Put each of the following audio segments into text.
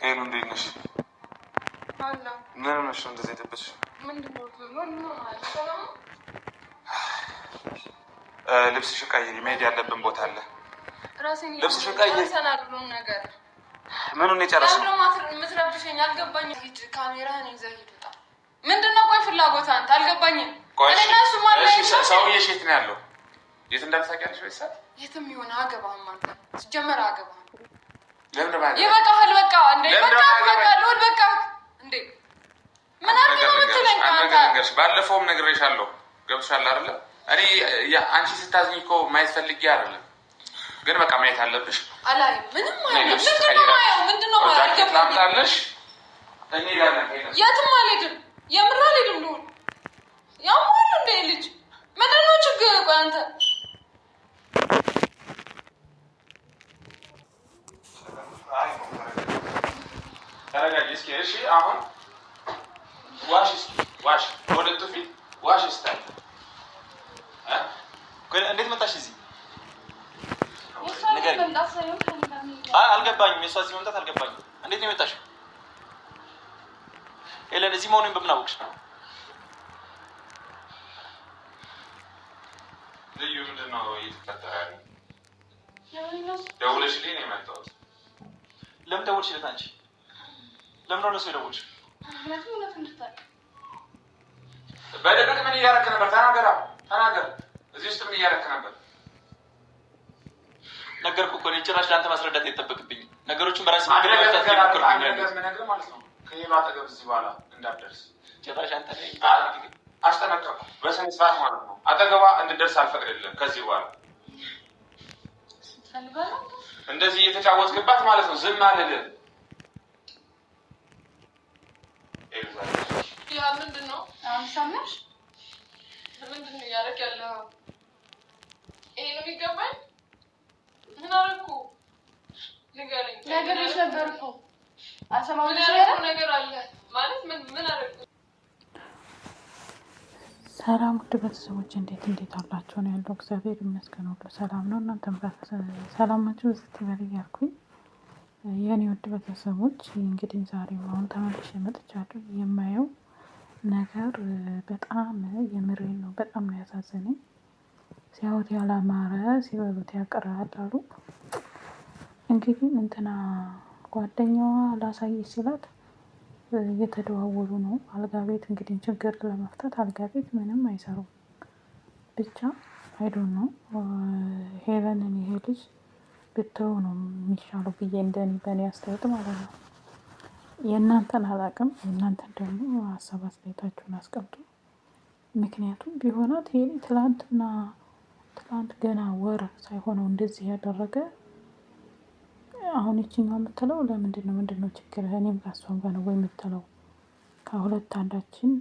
Hello, Danish. Hello. No, şu anda zeytin başı. ልብስሽን ቀይሪ፣ መሄድ ያለብን ቦታ አለ። ልብስሽን ቀይሪ። ምኑን የጨረስሽ? የምትረብሸኝ አልገባኝም። ሂድ፣ ካሜራህን ይዘህ ሂድ። ምንድነው? ቆይ ፍላጎት አንተ አልገባኝም። ሰውዬሽ የት ነው ያለው? የት እንዳልታውቂያለሽ ወይስ? የትም ይሆን አገባህም አንተ ሲጀመር አገባህ። ለምን ማለት ይበቃሃል። በቃ እንዴ በቃ ልውድ በቃ እንዴ ምን አድርገህ ነው የምትለኝ? አንተ ባለፈውም ነግሬሻለሁ። ገብቶሻል አይደለ? እኔ አንቺ ስታዝኝ እኮ ማየት ፈልጌ አይደለም፣ ግን በቃ ማየት አለብሽ። አላይ ምንም ማለት ምንድነው ላምጣልሽ? እኔ ጋር ነው የትም አልሄድም። የምር አልሄድም። ልውድ ያማል እንዴ ልጅ ምንድነው ችግር? ቆይ አንተ ተረጋጊ እስኪ። እሺ አሁን ዋሽ ወደቱ ፊት ዋሽ ስታይ እንዴት መጣሽ እዚህ? አልገባኝም። የእሷ እዚህ መምጣት አልገባኝም። እንዴት ነው የመጣሽው? ኤለን እዚህ መሆኑን በምን አወቅሽ? ልዩ ምንድን ነው እየተፈጠረ ያለው? ደውለሽልኝ ነው የመጣሁት። ለምን ደውልሽለት አንቺ? ለምን ነው እሱ የደውልሽ? በደብቅ ምን እያደረክ ነበር? ተናገር። እዚህ ውስጥ ምን እያደረክ ነበር? ነገርኩህ እኮ ጭራሽ ለአንተ ማስረዳት አይጠበቅብኝም። ነገሮችን በራስህ ነገር ማለት ነው። ከሌላ አጠገብ እዚህ በኋላ እንዳትደርስ ጭራሽ አንተ ላይ አስጠነቀቅኩ። በስነ ስርዓት ማለት ነው። አጠገቧ እንድደርስ አልፈቅድልህም ከዚህ በኋላ እንደዚህ እየተጫወትክባት ማለት ነው። ዝም አልልህም። ያ ምንድን ነው? ሰማሽ? ምንድን ነው እያደረክ ያለው? ይሄ ነው የሚገባኝ? ምን አደረኩ? ንገረኝ። ነገርሽ ነበር እኮ አሰማው ነገር አለ ማለት ምን አደረኩ? ሰላም ውድ ቤተሰቦች እንዴት አላችሁ? ነው ያለው። እግዚአብሔር ይመስገን ሁሉ ሰላም ነው። እናንተም ሰላማችሁ ዝት ይበል እያልኩኝ የኔ ውድ ቤተሰቦች እንግዲህ ዛሬ አሁን ተመልሼ መጥቻለሁ። የማየው ነገር በጣም የምሬን ነው። በጣም ነው ያሳዘነኝ። ሲያዩት ያላማረ ሲበሉት ያቀራል አሉ። እንግዲህ እንትና ጓደኛዋ ላሳየች ሲላት እየተደዋወሉ ነው አልጋ ቤት። እንግዲህ ችግር ለመፍታት አልጋ ቤት ምንም አይሰሩም። ብቻ አይዶን ነው ሄለንን ይሄ ልጅ ብተው ነው የሚሻለው ብዬ እንደኔ በእኔ አስተያየት ማለት ነው። የእናንተን አላውቅም። የእናንተን ደግሞ ሀሳብ አስተያየታችሁን አስቀምጡ። ምክንያቱም ቢሆናት ሄሊ ትላንት ገና ወር ሳይሆነው እንደዚህ ያደረገ አሁን ይችኛው የምትለው ለምንድነው? ምንድነው ችግር? እኔም ከእሷም ጋር ነው ወይ የምትለው? ከሁለት አንዳችን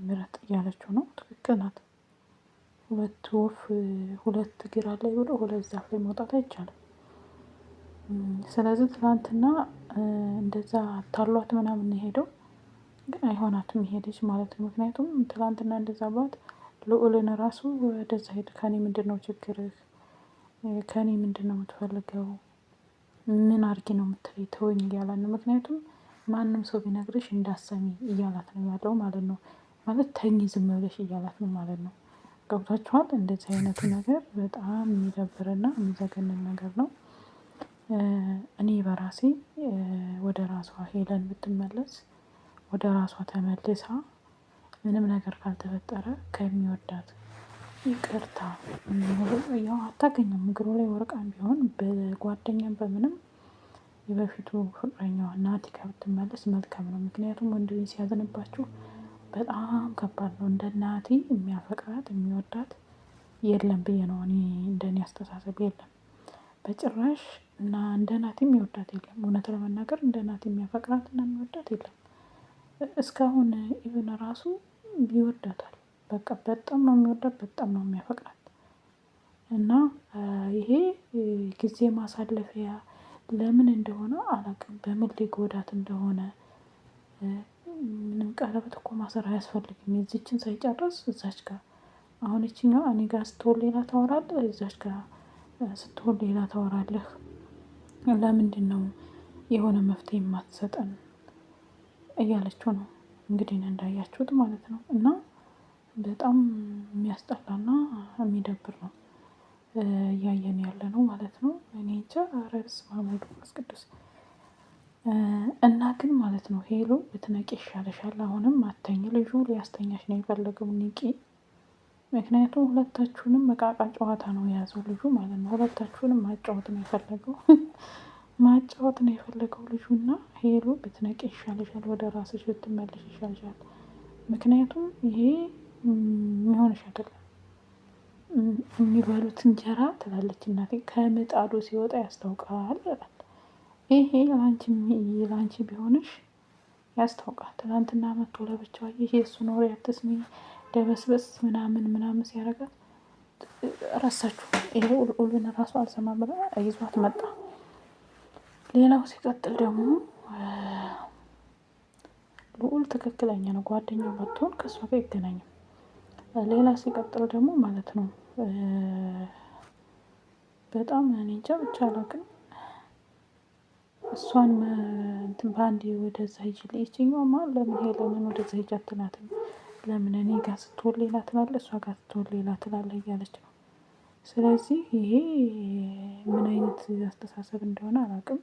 ምረጥ እያለችው ነው። ትክክል ናት። ሁለት ወፍ ሁለት እግር አለኝ ብሎ ሁለት ዛፍ ላይ መውጣት አይቻልም። ስለዚህ ትላንትና እንደዛ ታሏት ምናምን የሄደው ግን አይሆናትም ይሄ ልጅ ማለት ነው። ምክንያቱም ትላንትና እንደዛ ባት ልዑልን ራሱ ወደዛ ሄድ ከኔ ምንድነው ችግርህ? ከኔ ምንድነው የምትፈልገው? ምን አድርጊ ነው የምትለኝ? ተወኝ እያላት ነው። ምክንያቱም ማንም ሰው ቢነግርሽ እንዳሰሚ እያላት ነው ያለው ማለት ነው። ማለት ተኝ ዝም ብለሽ እያላት ነው ማለት ነው። ገብቷችኋል? እንደዚህ አይነቱ ነገር በጣም የሚደብርና የሚዘገንን ነገር ነው። እኔ በራሴ ወደ ራሷ ሄለን ብትመለስ ወደ ራሷ ተመልሳ ምንም ነገር ካልተፈጠረ ከሚወዳት ይቅርታ ያው አታገኘም እግሩ ላይ ወርቃም ቢሆን በጓደኛም በምንም የበፊቱ ፍቅረኛዋ ናቲ ጋር ብትመለስ መልካም ነው። ምክንያቱም ወንድ ልጅ ሲያዝንባችሁ በጣም ከባድ ነው። እንደ ናቲ የሚያፈቅራት የሚወዳት የለም ብዬ ነው እኔ እንደኔ አስተሳሰብ የለም በጭራሽ። እና እንደ ናቲ የሚወዳት የለም። እውነት ለመናገር እንደ ናቲ የሚያፈቅራት እና የሚወዳት የለም። እስካሁን ኢቭን ራሱ ይወዳታል። በቃ በጣም ነው የሚወዳት በጣም ነው የሚያፈቅራት። እና ይሄ ጊዜ ማሳለፊያ ለምን እንደሆነ አላውቅም። በምን ሊጎዳት እንደሆነ ምንም ቀለበት እኮ ማሰር አያስፈልግም። የዚችን ሳይጨርስ እዛች ጋር አሁን ይቺኛዋ እኔ ጋር ስትሆን ሌላ ታወራለህ፣ እዛች ጋር ስትሆን ሌላ ታወራለህ። ለምንድነው የሆነ መፍትሄ የማትሰጠን እያለችው ነው እንግዲህ እንዳያችሁት ማለት ነው። እና በጣም የሚያስጠላና የሚደብር ነው እያየን ያለነው ማለት ነው። እኔ እንጃ ኧረ በስመ አብ ወወልድ ወመንፈስ ቅዱስ። እና ግን ማለት ነው ሄሉ ብትነቂ ይሻልሻል። አሁንም አትተኝ። ልጁ ሊያስተኛሽ ነው የፈለገው ንቂ። ምክንያቱም ሁለታችሁንም መቃቃ ጨዋታ ነው የያዘው ልጁ ማለት ነው። ሁለታችሁንም ማጫወት ነው የፈለገው ማጫወት ነው የፈለገው ልጁና ሄሉ ብትነቂ ይሻልሻል። ወደ ራስሽ ብትመለሽ ይሻልሻል። ምክንያቱም ይሄ የሚሆንሽ አይደለም። የሚበሉት እንጀራ ትላለች እናቴ ከምጣዱ ሲወጣ ያስታውቃል ይላል። ይሄ ላንቺ ቢሆንሽ ያስታውቃል። ትናንትና መጥቶ ለብቻው አየሽ የእሱን ወሬ አትስሚ ደበስበስ ምናምን ሲያደርጋት ረሳችሁ። ይሄ ሁሉን ራሱ አልሰማም ብላ ይዟት መጣ። ሌላው ሲቀጥል ደግሞ ልዑል ትክክለኛ ነው። ጓደኛው ባትሆን ከእሷ ጋር አይገናኝም። ሌላ ሲቀጥል ደግሞ ማለት ነው በጣም እኔ እንጃ ብቻ አላውቅም። እሷን እንትን በአንዴ ወደዛ ሂጂልኝ ይቺኛዋማ ለምን ሄለንን ወደዛ ሂጂ አትላትም? ለምን እኔ ጋር ስትሆን ሌላ ትላለህ እሷ ጋር ስትሆን ሌላ ትላለህ እያለች ነው። ስለዚህ ይሄ ምን አይነት አስተሳሰብ እንደሆነ አላውቅም።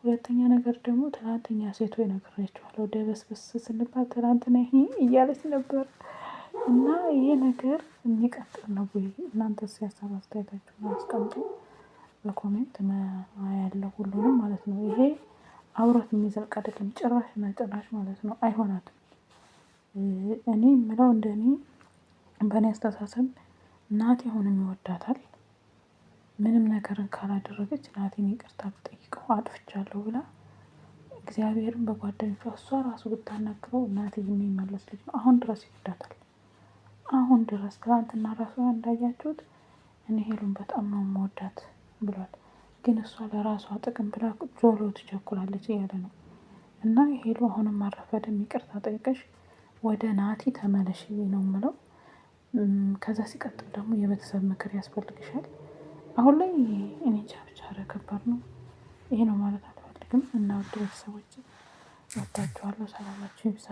ሁለተኛ ነገር ደግሞ ትናንትና ሴቶች ነግሬያቸዋለሁ ደበስበስ ስንባል ትናንትና ይሄ እያለች ነበር። እና ይሄ ነገር የሚቀጥል ነው ወይ? እናንተስ ሀሳብ አስተያየታችሁን አስቀምጡ በኮሜንት አያለሁ ሁሉንም ማለት ነው። ይሄ አብሮት የሚዘልቅ አይደለም ጭራሽ እና ጭራሽ ማለት ነው። አይሆናትም። እኔ የምለው እንደኔ በእኔ አስተሳሰብ ናቲ አሁንም ይወዳታል። ምንም ነገርን ካላደረገች ናቲን ይቅርታ ብትጠይቀው አጥፍቻለሁ ብላ እግዚአብሔርን በጓደኞቿ እሷ ራሱ ብታናግረው ናቲ የሚመለስ ልጅ ነው። አሁን ድረስ ይወዳታል። አሁን ድረስ ትናንትና ራሱ እንዳያችሁት እኔ ሄሉን በጣም ነው የምወዳት ብሏል። ግን እሷ ለራሷ ጥቅም ብላ ጆሮ ትቸኩላለች እያለ ነው። እና ሄሉ አሁንም አረፈደም ይቅርታ ጠይቀሽ ወደ ናቲ ተመለሽ ነው የምለው። ከዛ ሲቀጥል ደግሞ የቤተሰብ ምክር ያስፈልግሻል። አሁን ላይ እኔ እንጃ ብቻ ኧረ ከባድ ነው። ይሄ ነው ማለት አልፈልግም። እና ውድ ቤተሰቦቼ እወዳችኋለሁ። ሰላማችሁ ይብዛ።